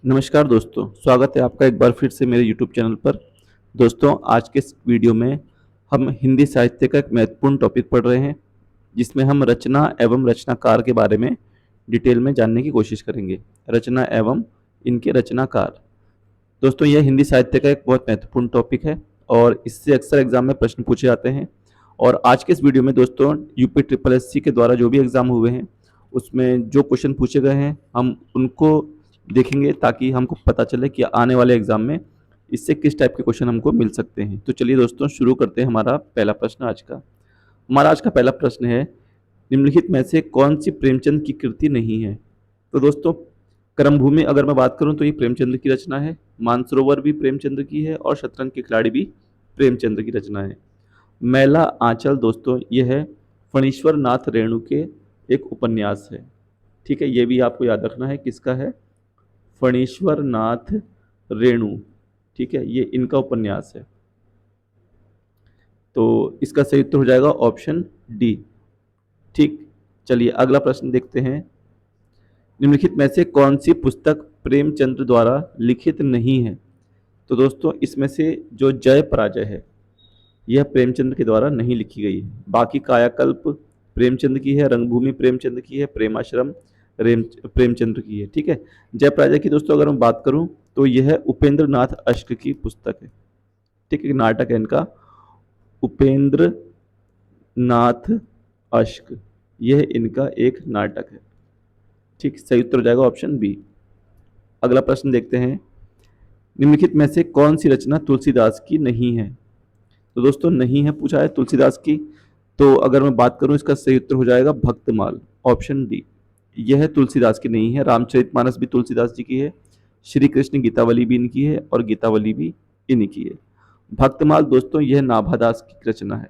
नमस्कार दोस्तों, स्वागत है आपका एक बार फिर से मेरे यूट्यूब चैनल पर। दोस्तों, आज के इस वीडियो में हम हिंदी साहित्य का एक महत्वपूर्ण टॉपिक पढ़ रहे हैं, जिसमें हम रचना एवं रचनाकार के बारे में डिटेल में जानने की कोशिश करेंगे। रचना एवं इनके रचनाकार। दोस्तों, यह हिंदी साहित्य का एक बहुत महत्वपूर्ण टॉपिक है और इससे अक्सर एग्जाम में प्रश्न पूछे जाते हैं। और आज के इस वीडियो में दोस्तों यूपी ट्रिपल एस सी के द्वारा जो भी एग्जाम हुए हैं, उसमें जो क्वेश्चन पूछे गए हैं हम उनको देखेंगे, ताकि हमको पता चले कि आने वाले एग्जाम में इससे किस टाइप के क्वेश्चन हमको मिल सकते हैं। तो चलिए दोस्तों, शुरू करते हैं हमारा पहला प्रश्न आज का। हमारा आज का पहला प्रश्न है, निम्नलिखित में से कौन सी प्रेमचंद की कृति नहीं है? तो दोस्तों, कर्मभूमि अगर मैं बात करूं तो ये प्रेमचंद की रचना है। मानसरोवर भी प्रेमचंद की है और शतरंज के खिलाड़ी भी प्रेमचंद की रचना है। मैला आंचल दोस्तों ये है फणीश्वर नाथ रेणु के एक उपन्यास है। ठीक है, ये भी आपको याद रखना है किसका है, फणीश्वर नाथ रेणु। ठीक है, ये इनका उपन्यास है। तो इसका सही उत्तर हो जाएगा ऑप्शन डी। ठीक, चलिए अगला प्रश्न देखते हैं। निम्नलिखित में से कौन सी पुस्तक प्रेमचंद्र द्वारा लिखित नहीं है? तो दोस्तों इसमें से जो जय पराजय है, यह प्रेमचंद के द्वारा नहीं लिखी गई है। बाकी कायाकल्प प्रेमचंद की है, रंगभूमि प्रेमचंद की है, प्रेमाश्रम प्रेमचंद्र की है। ठीक है, जय पराजय की दोस्तों अगर मैं बात करूं तो यह उपेंद्र नाथ अश्क की पुस्तक है। ठीक है, नाटक है इनका, उपेंद्र नाथ अश्क, यह इनका एक नाटक है। ठीक, सही उत्तर हो जाएगा ऑप्शन बी। अगला प्रश्न देखते हैं, निम्नलिखित में से कौन सी रचना तुलसीदास की नहीं है? तो दोस्तों नहीं है पूछा है तुलसीदास की, तो अगर मैं बात करूं इसका सही उत्तर हो जाएगा भक्तमाल, ऑप्शन डी। यह तुलसीदास की नहीं है। रामचरितमानस भी तुलसीदास जी की है, श्री कृष्ण गीतावली भी इनकी है और गीतावली भी इन्हीं की है। भक्तमाल दोस्तों यह नाभादास की रचना है।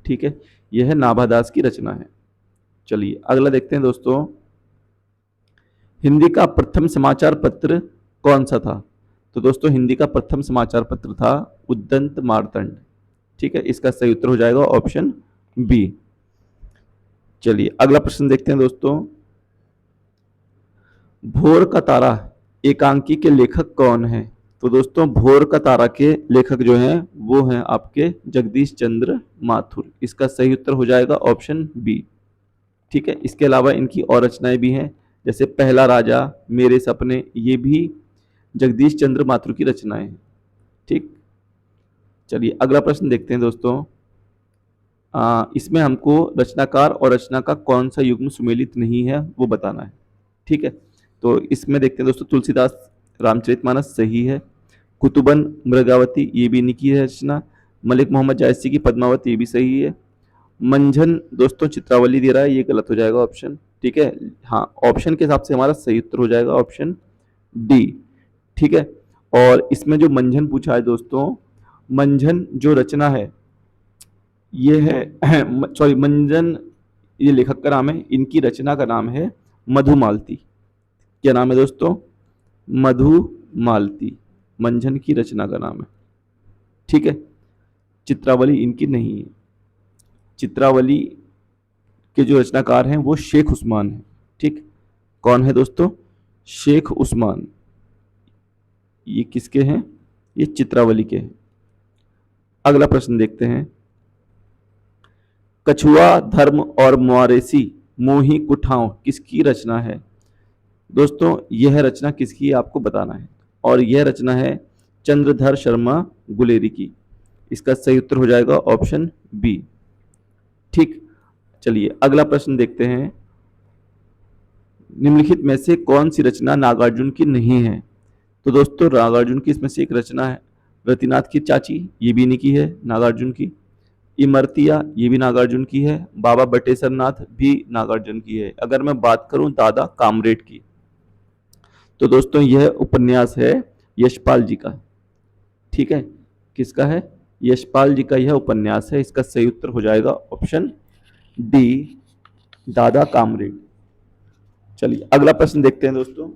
ठीक है, यह नाभादास की रचना है। चलिए अगला देखते हैं दोस्तों, हिंदी का प्रथम समाचार पत्र कौन सा था? तो दोस्तों हिंदी का प्रथम समाचार पत्र था उद्दंत मार्तंड। ठीक है, इसका सही उत्तर हो जाएगा ऑप्शन बी। चलिए अगला प्रश्न देखते हैं दोस्तों, भोर का तारा एकांकी के लेखक कौन है? तो दोस्तों भोर का तारा के लेखक जो हैं वो हैं आपके जगदीश चंद्र माथुर। इसका सही उत्तर हो जाएगा ऑप्शन बी। ठीक है, इसके अलावा इनकी और रचनाएं भी हैं, जैसे पहला राजा, मेरे सपने, ये भी जगदीश चंद्र माथुर की रचनाएं हैं। ठीक, चलिए अगला प्रश्न देखते हैं दोस्तों। इसमें हमको रचनाकार और रचना का कौन सा युग्म सुमेलित नहीं है वो बताना है। ठीक है, तो इसमें देखते हैं दोस्तों, तुलसीदास रामचरितमानस सही है, कुतुबन मृगावती ये भी इन्हीं की है रचना, मलिक मोहम्मद जायसी की पद्मावत ये भी सही है, मंझन दोस्तों चित्रावली दे रहा है, ये गलत हो जाएगा ऑप्शन। ठीक है, हाँ ऑप्शन के हिसाब से हमारा सही उत्तर हो जाएगा ऑप्शन डी। ठीक है, और इसमें जो मंझन पूछा है दोस्तों, मंझन जो रचना है ये है सॉरी मंजन, ये लेखक का नाम है, इनकी रचना का नाम है मधुमालती। क्या नाम है दोस्तों? मधुमालती, मंझन की रचना का नाम है। ठीक है, चित्रावली इनकी नहीं है। चित्रावली के जो रचनाकार हैं वो शेख उस्मान है। ठीक, कौन है दोस्तों? शेख उस्मान। ये किसके हैं? ये चित्रावली के हैं। अगला प्रश्न देखते हैं, कछुआ धर्म और मुआरेसी मोही कुठाओं किसकी रचना है? दोस्तों यह रचना किसकी है आपको बताना है, और यह रचना है चंद्रधर शर्मा गुलेरी की। इसका सही उत्तर हो जाएगा ऑप्शन बी। ठीक, चलिए अगला प्रश्न देखते हैं, निम्नलिखित में से कौन सी रचना नागार्जुन की नहीं है? तो दोस्तों नागार्जुन की इसमें से एक रचना है रतिनाथ की चाची, ये भी इन्हीं की है नागार्जुन की, इमरतिया ये भी नागार्जुन की है, बाबा बटेश्वर नाथ भी नागार्जुन की है। अगर मैं बात करूं दादा कामरेड की, तो दोस्तों यह उपन्यास है यशपाल जी का। ठीक है, किसका है? यशपाल जी का यह उपन्यास है। इसका सही उत्तर हो जाएगा ऑप्शन डी, दादा कामरेड। चलिए अगला प्रश्न देखते हैं दोस्तों।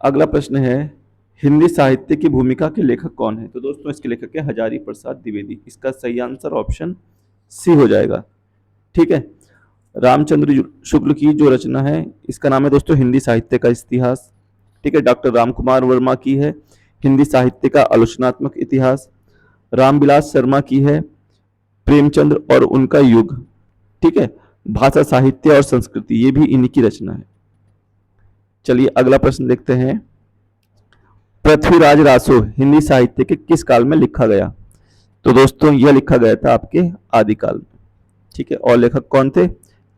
अगला प्रश्न है, हिंदी साहित्य की भूमिका के लेखक कौन है? तो दोस्तों इसके लेखक है हजारी प्रसाद द्विवेदी। इसका सही आंसर ऑप्शन सी हो जाएगा। ठीक है, रामचंद्र शुक्ल की जो रचना है इसका नाम है दोस्तों हिंदी साहित्य का इतिहास। ठीक है, डॉक्टर रामकुमार वर्मा की है हिंदी साहित्य का आलोचनात्मक इतिहास। रामविलास शर्मा की है प्रेमचंद्र और उनका युग। ठीक है, भाषा साहित्य और संस्कृति, ये भी इन्हीं की रचना है। चलिए अगला प्रश्न देखते हैं। पृथ्वीराज रासो हिंदी साहित्य के किस काल में लिखा गया? तो दोस्तों यह लिखा गया था आपके आदिकाल में। ठीक है, और लेखक कौन थे?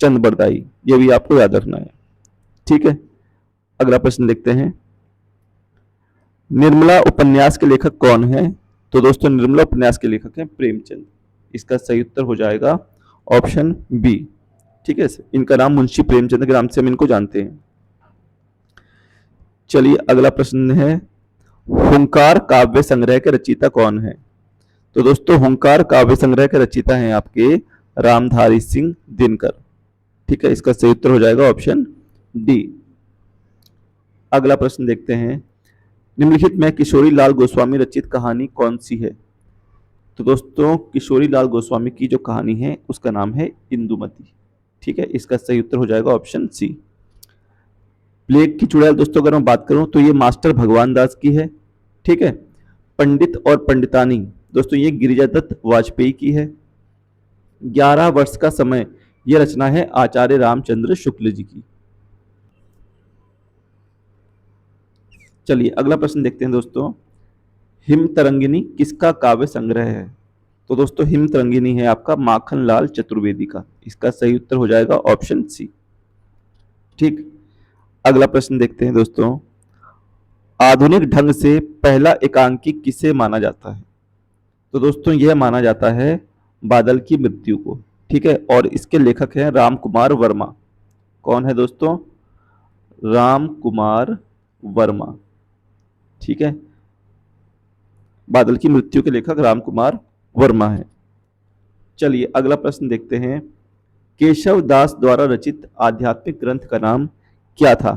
चंद बरदाई, ये भी आपको याद रखना है। ठीक है, अगला प्रश्न देखते हैं। निर्मला उपन्यास के लेखक कौन है? तो दोस्तों निर्मला उपन्यास के लेखक हैं प्रेमचंद। इसका सही उत्तर हो जाएगा ऑप्शन बी। ठीक है, इनका नाम मुंशी प्रेमचंद के नाम से हम इनको जानते हैं। चलिए अगला प्रश्न है, हुंकार काव्य संग्रह के रचयिता कौन है? तो दोस्तों हुंकार काव्य संग्रह के रचयिता हैं आपके रामधारी सिंह दिनकर। ठीक है, इसका सही उत्तर हो जाएगा ऑप्शन डी। अगला प्रश्न देखते हैं, निम्नलिखित में किशोरी लाल गोस्वामी रचित कहानी कौन सी है? तो दोस्तों किशोरी लाल गोस्वामी की जो कहानी है उसका नाम है इंदुमती। ठीक है, इसका सही उत्तर हो जाएगा ऑप्शन सी। प्लेग की चुड़ैल दोस्तों अगर मैं बात करूं तो ये मास्टर भगवान दास की है। ठीक है, पंडित और पंडितानी दोस्तों ये गिरिजादत्त वाजपेयी की है। 11 वर्ष का समय, यह रचना है आचार्य रामचंद्र शुक्ल जी की। चलिए अगला प्रश्न देखते हैं दोस्तों, हिम तरंगिनी किसका काव्य संग्रह है? तो दोस्तों हिम तरंगिनी है आपका माखन लाल चतुर्वेदी का। इसका सही उत्तर हो जाएगा ऑप्शन सी। ठीक, अगला प्रश्न देखते हैं दोस्तों, आधुनिक ढंग से पहला एकांकी किसे माना जाता है? तो दोस्तों यह माना जाता है बादल की मृत्यु को। ठीक है, और इसके लेखक हैं राम कुमार वर्मा। कौन है दोस्तों? राम कुमार वर्मा। ठीक है, बादल की मृत्यु के लेखक राम कुमार वर्मा है। चलिए अगला प्रश्न देखते हैं, केशव दास द्वारा रचित आध्यात्मिक ग्रंथ का नाम क्या था?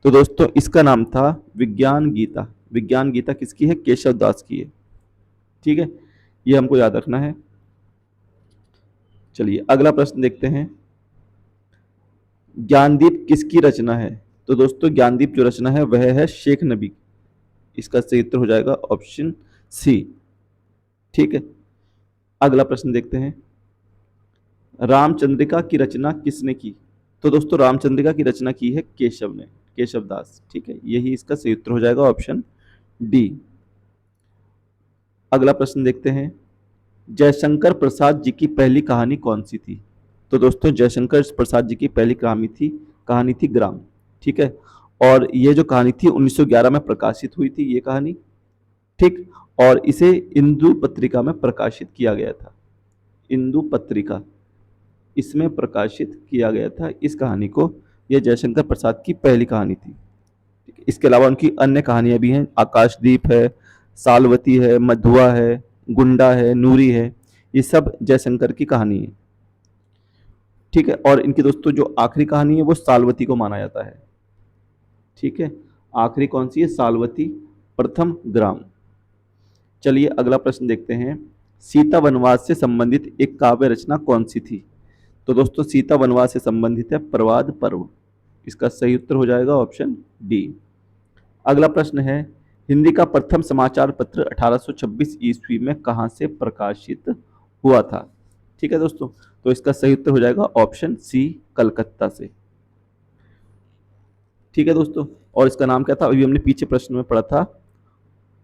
तो दोस्तों इसका नाम था विज्ञान गीता। विज्ञान गीता किसकी है? केशव दास की है। ठीक है, ये हमको याद रखना है। चलिए अगला प्रश्न देखते हैं, ज्ञानदीप किसकी रचना है? तो दोस्तों ज्ञानदीप जो रचना है वह है शेख नबी। इसका सही उत्तर हो जाएगा ऑप्शन सी। ठीक है, अगला प्रश्न देखते हैं, रामचंद्रिका की रचना किसने की? तो दोस्तों रामचंद्रिका की रचना की है केशव ने, केशव दास। ठीक है, यही इसका सही उत्तर हो जाएगा ऑप्शन डी। अगला प्रश्न देखते हैं, जयशंकर प्रसाद जी की पहली कहानी कौन सी थी? तो दोस्तों जयशंकर प्रसाद जी की पहली कहानी थी ग्राम। ठीक है, और ये जो कहानी थी 1911 में प्रकाशित हुई थी ये कहानी। ठीक, और इसे इंदु पत्रिका में प्रकाशित किया गया था। इंदु पत्रिका, इसमें प्रकाशित किया गया था इस कहानी को। यह जयशंकर प्रसाद की पहली कहानी थी। इसके अलावा उनकी अन्य कहानियां भी हैं, आकाशदीप है, सालवती है, मधुआ है, गुंडा है, नूरी है, ये सब जयशंकर की कहानी है। ठीक है, और इनकी दोस्तों जो आखिरी कहानी है वो सालवती को माना जाता है। ठीक है, आखिरी कौन सी है? सालवती, प्रथम ग्राम। चलिए अगला प्रश्न देखते हैं, सीता वनवास से संबंधित एक काव्य रचना कौन सी थी? तो दोस्तों सीता वनवास से संबंधित है प्रवाद पर्व। इसका सही उत्तर हो जाएगा ऑप्शन डी। अगला प्रश्न है, हिंदी का प्रथम समाचार पत्र 1826 ईस्वी में कहां से प्रकाशित हुआ था? ठीक है दोस्तों, तो इसका सही उत्तर हो जाएगा ऑप्शन सी, कलकत्ता से। ठीक है दोस्तों, और इसका नाम क्या था? अभी हमने पीछे प्रश्न में पढ़ा था,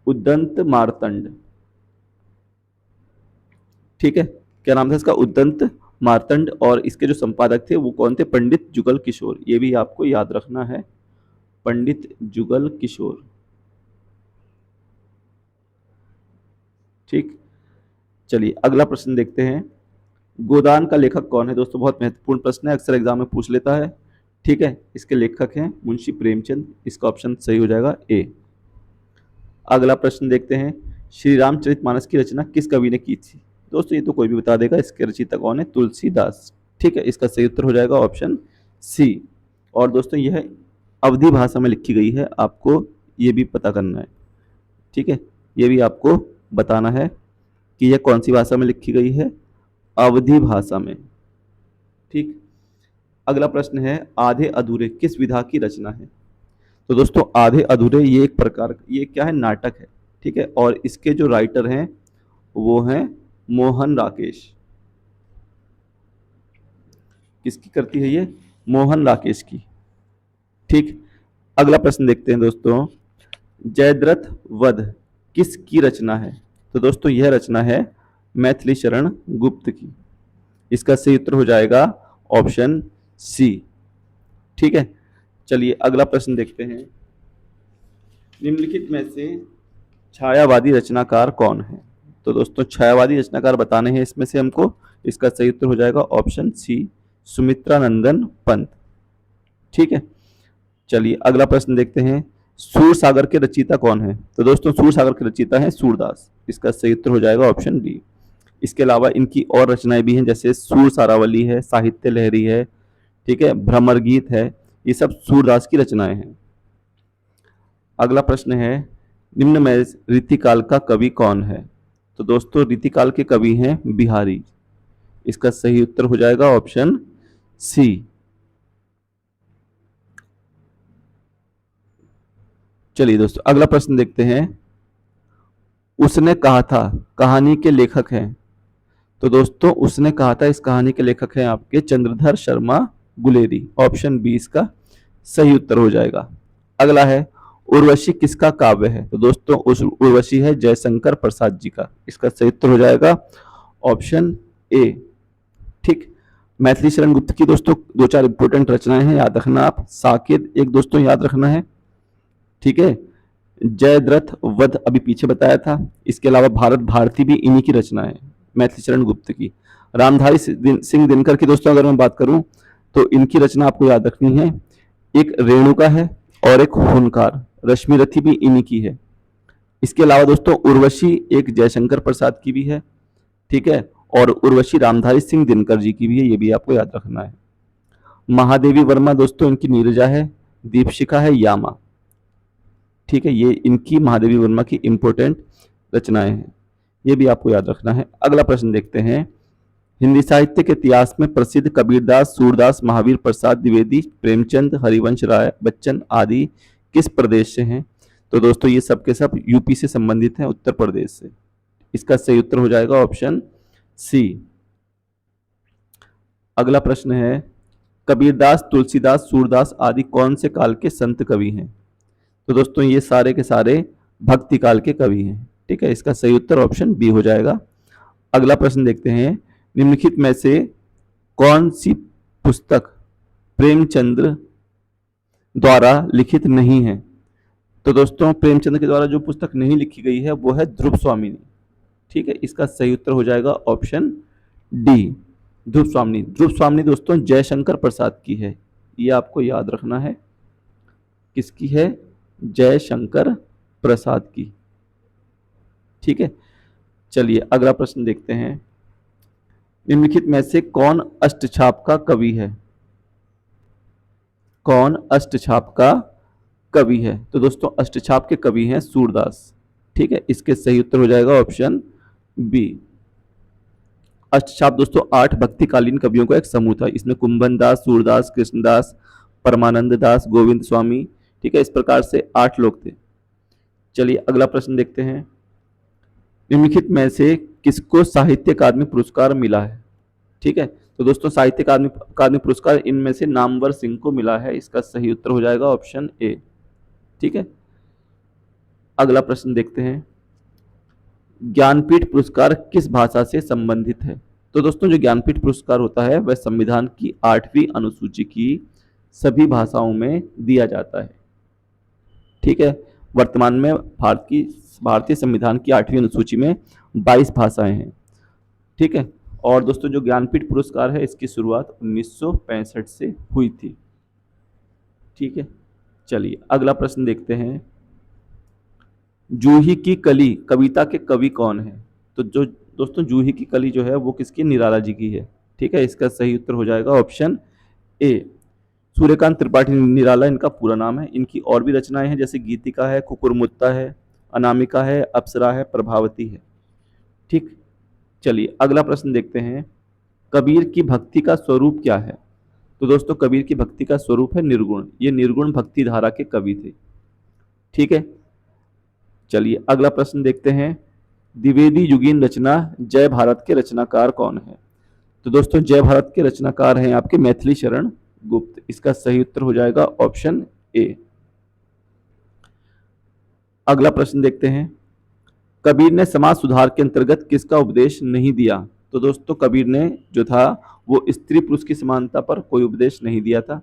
उद्दंत मार्तंड। ठीक है, क्या नाम था इसका? उद्दंत मार्तंड। और इसके जो संपादक थे वो कौन थे? पंडित जुगल किशोर। ये भी आपको याद रखना है, पंडित जुगल किशोर। ठीक, चलिए अगला प्रश्न देखते हैं, गोदान का लेखक कौन है? दोस्तों बहुत महत्वपूर्ण प्रश्न है, अक्सर एग्जाम में पूछ लेता है। ठीक है, इसके लेखक हैं मुंशी प्रेमचंद। इसका ऑप्शन सही हो जाएगा ए। अगला प्रश्न देखते हैं, श्री रामचरितमानस की रचना किस कवि ने की थी? दोस्तों ये तो कोई भी बता देगा, इसके रचयिता कौन है? तुलसीदास। ठीक है, इसका सही उत्तर हो जाएगा ऑप्शन सी। और दोस्तों यह अवधी भाषा में लिखी गई है, आपको ये भी पता करना है। ठीक है, ये भी आपको बताना है कि यह कौन सी भाषा में लिखी गई है? अवधी भाषा में। ठीक, अगला प्रश्न है, आधे अधूरे किस विधा की रचना है? तो दोस्तों आधे अधूरे ये एक प्रकार, ये क्या है, नाटक है। ठीक है, और इसके जो राइटर हैं वो हैं मोहन राकेश। किसकी करती है ये? मोहन राकेश की। ठीक, अगला प्रश्न देखते हैं दोस्तों, जयद्रथ वध किसकी रचना है? तो दोस्तों यह रचना है मैथिली शरण गुप्त की। इसका सही उत्तर हो जाएगा ऑप्शन सी। ठीक है, चलिए अगला प्रश्न देखते हैं, निम्नलिखित में से छायावादी रचनाकार कौन है? तो दोस्तों छायावादी रचनाकार बताने हैं इसमें से हमको। इसका सही उत्तर हो जाएगा ऑप्शन सी, सुमित्रानंदन पंत। ठीक है, चलिए अगला प्रश्न देखते हैं, सूर सागर के रचयिता कौन है? तो दोस्तों सूर सागर के रचयिता है सूरदास। इसका सही उत्तर हो जाएगा ऑप्शन बी। इसके अलावा इनकी और रचनाएं भी हैं, जैसे सूर सारावली है, साहित्य लहरी है, ठीक है, भ्रमर गीत है, ये सब सूरदास की रचनाएं हैं। अगला प्रश्न है, निम्न में रीतिकाल का कवि कौन है? तो दोस्तों रीतिकाल के कवि हैं बिहारी। इसका सही उत्तर हो जाएगा ऑप्शन सी। चलिए दोस्तों अगला प्रश्न देखते हैं, उसने कहा था कहानी के लेखक हैं? तो दोस्तों उसने कहा था इस कहानी के लेखक हैं आपके चंद्रधर शर्मा गुलेरी। ऑप्शन बी इसका सही उत्तर हो जाएगा। अगला है, उर्वशी किसका काव्य है? तो दोस्तों उस उर्वशी है जयशंकर प्रसाद जी का। इसका सही उत्तर हो जाएगा ऑप्शन ए। ठीक, मैथिली शरण गुप्त की दोस्तों दो चार इंपोर्टेंट रचनाएं हैं, याद रखना आप। साकेत एक दोस्तों याद रखना है। ठीक है, जयद्रथ वध अभी पीछे बताया था। इसके अलावा भारत भारती भी इन्हीं की रचना है, मैथिली शरण गुप्त की। रामधारी सिंह दिनकर की दोस्तों अगर मैं बात करूं तो इनकी रचना आपको याद रखनी है, एक रेणुका है और एक हुनकार। रश्मिरथी भी इन्हीं की है। इसके अलावा दोस्तों उर्वशी एक जयशंकर प्रसाद की भी है। ठीक है, और उर्वशी रामधारी सिंह दिनकर जी की भी है, ये भी आपको याद रखना है। महादेवी वर्मा दोस्तों इनकी नीरजा है, दीपशिखा है यामा। ठीक है, ये इनकी महादेवी वर्मा की इंपोर्टेंट रचनाएं हैं, ये भी आपको याद रखना है। अगला प्रश्न देखते हैं, हिंदी साहित्य के इतिहास में प्रसिद्ध कबीरदास, सूरदास, महावीर प्रसाद द्विवेदी, प्रेमचंद, हरिवंश राय बच्चन आदि किस प्रदेश से हैं? तो दोस्तों ये सब के सब यूपी से संबंधित हैं, उत्तर प्रदेश से। इसका सही उत्तर हो जाएगा ऑप्शन सी। अगला प्रश्न है, कबीरदास, तुलसीदास, सूरदास आदि कौन से काल के संत कवि हैं? तो दोस्तों ये सारे के सारे भक्ति काल के कवि हैं। ठीक है, इसका सही उत्तर ऑप्शन बी हो जाएगा। अगला प्रश्न देखते हैं, निम्नलिखित में से कौन सी पुस्तक प्रेमचंद्र द्वारा लिखित नहीं है? तो दोस्तों प्रेमचंद्र के द्वारा जो पुस्तक नहीं लिखी गई है वो है ध्रुव स्वामिनी। ठीक है, इसका सही उत्तर हो जाएगा ऑप्शन डी, ध्रुव स्वामिनी। ध्रुव स्वामिनी दोस्तों जयशंकर प्रसाद की है, ये आपको याद रखना है। किसकी है? जयशंकर प्रसाद की। ठीक है, चलिए अगला प्रश्न देखते हैं, निम्नलिखित में से कौन अष्टछाप का कवि है? कौन अष्टछाप का कवि है? तो दोस्तों अष्टछाप के कवि हैं सूरदास। ठीक है, इसके सही उत्तर हो जाएगा ऑप्शन बी। अष्टछाप दोस्तों 8 भक्तिकालीन कवियों का एक समूह था। इसमें कुंभन दास, सूरदास, कृष्णदास, परमानंद दास, गोविंद स्वामी, ठीक है, इस प्रकार से 8 लोग थे। चलिए अगला प्रश्न देखते हैं, निम्नलिखित में से किसको साहित्य अकादमी पुरस्कार मिला है? ठीक है, तो दोस्तों साहित्य अकादमी पुरस्कार इनमें से नामवर सिंह को मिला है। इसका सही उत्तर हो जाएगा ऑप्शन ए। ठीक है, अगला प्रश्न देखते हैं, ज्ञानपीठ पुरस्कार किस भाषा से संबंधित है? तो दोस्तों जो ज्ञानपीठ पुरस्कार होता है वह संविधान की 8वीं अनुसूची की सभी भाषाओं में दिया जाता है। ठीक है, वर्तमान में भारतीय संविधान की 8वीं अनुसूची में 22 भाषाएं हैं। ठीक है, और दोस्तों जो ज्ञानपीठ पुरस्कार है इसकी शुरुआत 1965 से हुई थी। ठीक है, चलिए अगला प्रश्न देखते हैं, जूही की कली कविता के कवि कौन है? तो जो दोस्तों जूही की कली जो है वो किसकी? निराला जी की है। ठीक है, इसका सही उत्तर हो जाएगा ऑप्शन ए, सूर्यकांत त्रिपाठी निराला इनका पूरा नाम है। इनकी और भी रचनाएं हैं, जैसे गीतिका है, कुकुरमुत्ता है, अनामिका है, अप्सरा है, प्रभावती है। ठीक, चलिए अगला प्रश्न देखते हैं, कबीर की भक्ति का स्वरूप क्या है? तो दोस्तों कबीर की भक्ति का स्वरूप है निर्गुण, ये निर्गुण भक्ति धारा के कवि थे। ठीक है, चलिए अगला प्रश्न देखते हैं। द्विवेदी युगीन रचना जय भारत के रचनाकार कौन है? तो दोस्तों जय भारत के रचनाकार हैं आपके मैथिली शरण गुप्त। इसका सही उत्तर हो जाएगा ऑप्शन ए। अगला प्रश्न देखते हैं। कबीर ने समाज सुधार के अंतर्गत किसका उपदेश नहीं दिया? तो दोस्तों कबीर ने जो था वो स्त्री पुरुष की समानता पर कोई उपदेश नहीं दिया था।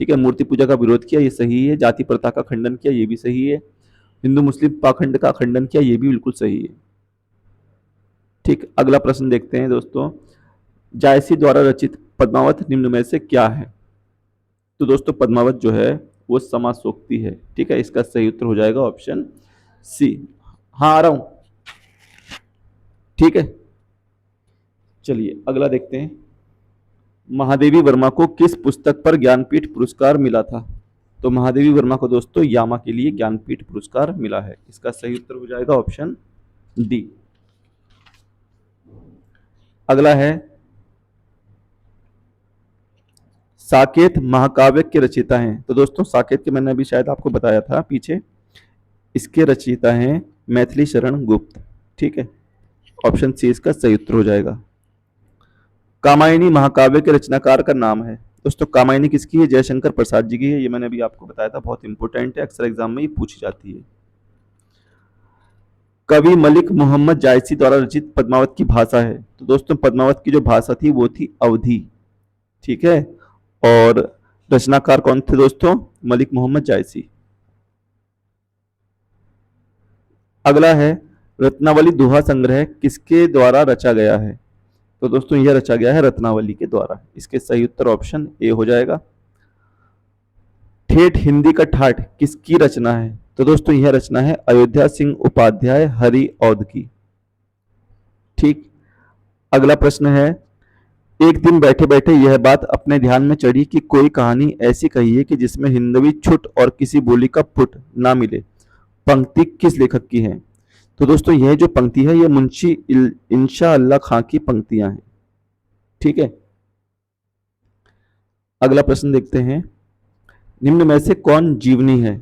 ठीक है, मूर्ति पूजा का विरोध किया, ये सही है। जाति प्रथा का खंडन किया, ये भी सही है। हिंदू मुस्लिम पाखंड का खंडन किया, ये भी बिल्कुल सही है। ठीक, अगला प्रश्न देखते हैं दोस्तों। जायसी द्वारा रचित पद्मावत निम्न में से क्या है? तो दोस्तों पद्मावत जो है वो समासोक्ति है। ठीक है, इसका सही उत्तर हो जाएगा ऑप्शन सी। हाँ आ रहा हूं। ठीक है, चलिए अगला देखते हैं। महादेवी वर्मा को किस पुस्तक पर ज्ञानपीठ पुरस्कार मिला था? तो महादेवी वर्मा को दोस्तों यामा के लिए ज्ञानपीठ पुरस्कार मिला है। इसका सही उत्तर हो जाएगा ऑप्शन डी। अगला है साकेत महाकाव्य के रचयिता हैं। तो दोस्तों साकेत के मैंने अभी शायद आपको बताया था पीछे, इसके रचयिता हैं मैथिली शरण गुप्त। ठीक है, ऑप्शन सी इसका सही उत्तर हो जाएगा। कामायनी महाकाव्य के रचनाकार का नाम है। दोस्तों कामायनी किसकी है? जयशंकर प्रसाद जी की है। ये मैंने अभी आपको बताया था, बहुत इंपॉर्टेंट है, अक्सर एग्जाम में ये पूछी जाती है। कवि मलिक मोहम्मद जायसी द्वारा रचित पद्मावत की भाषा है। तो दोस्तों पद्मावत की जो भाषा थी वो थी अवधी। ठीक है, और रचनाकार कौन थे दोस्तों? मलिक मोहम्मद जायसी। अगला है रत्नावली दोहा संग्रह किसके द्वारा रचा गया है? तो दोस्तों यह रचा गया है रत्नावली के द्वारा। इसके सही उत्तर ऑप्शन ए हो जाएगा। ठेठ हिंदी का ठाठ किसकी रचना है? तो दोस्तों यह रचना है अयोध्या सिंह उपाध्याय हरि औध की। ठीक, अगला प्रश्न है। एक दिन बैठे बैठे यह बात अपने ध्यान में चढ़ी कि कोई कहानी ऐसी कही है कि जिसमें हिंदवी छुट और किसी बोली का पुट ना मिले। पंक्ति किस लेखक की है? तो दोस्तों यह जो पंक्ति है यह मुंशी इंशा अल्लाह खां की पंक्तियां हैं। ठीक है, अगला प्रश्न देखते हैं। निम्न में से कौन जीवनी है?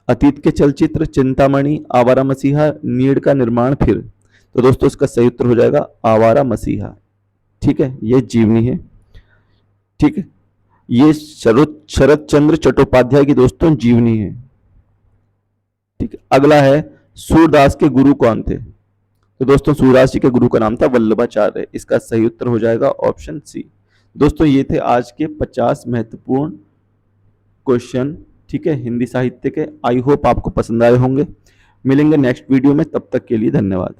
अतीत के चलचित्र, चिंतामणि, आवारा मसीहा, नीड़ का निर्माण फिर। तो दोस्तों इसका सही उत्तर हो जाएगा आवारा मसीहा। ठीक है, ये जीवनी है। ठीक है, ये शरद चंद्र चट्टोपाध्याय की दोस्तों जीवनी है। ठीक है, अगला है सूरदास के गुरु कौन थे? तो दोस्तों सूरदास जी के गुरु का नाम था वल्लभाचार्य। इसका सही उत्तर हो जाएगा ऑप्शन सी। दोस्तों ये थे आज के 50 महत्वपूर्ण क्वेश्चन। ठीक है, हिंदी साहित्य के। आई होप आपको पसंद आए होंगे। मिलेंगे नेक्स्ट वीडियो में, तब तक के लिए धन्यवाद।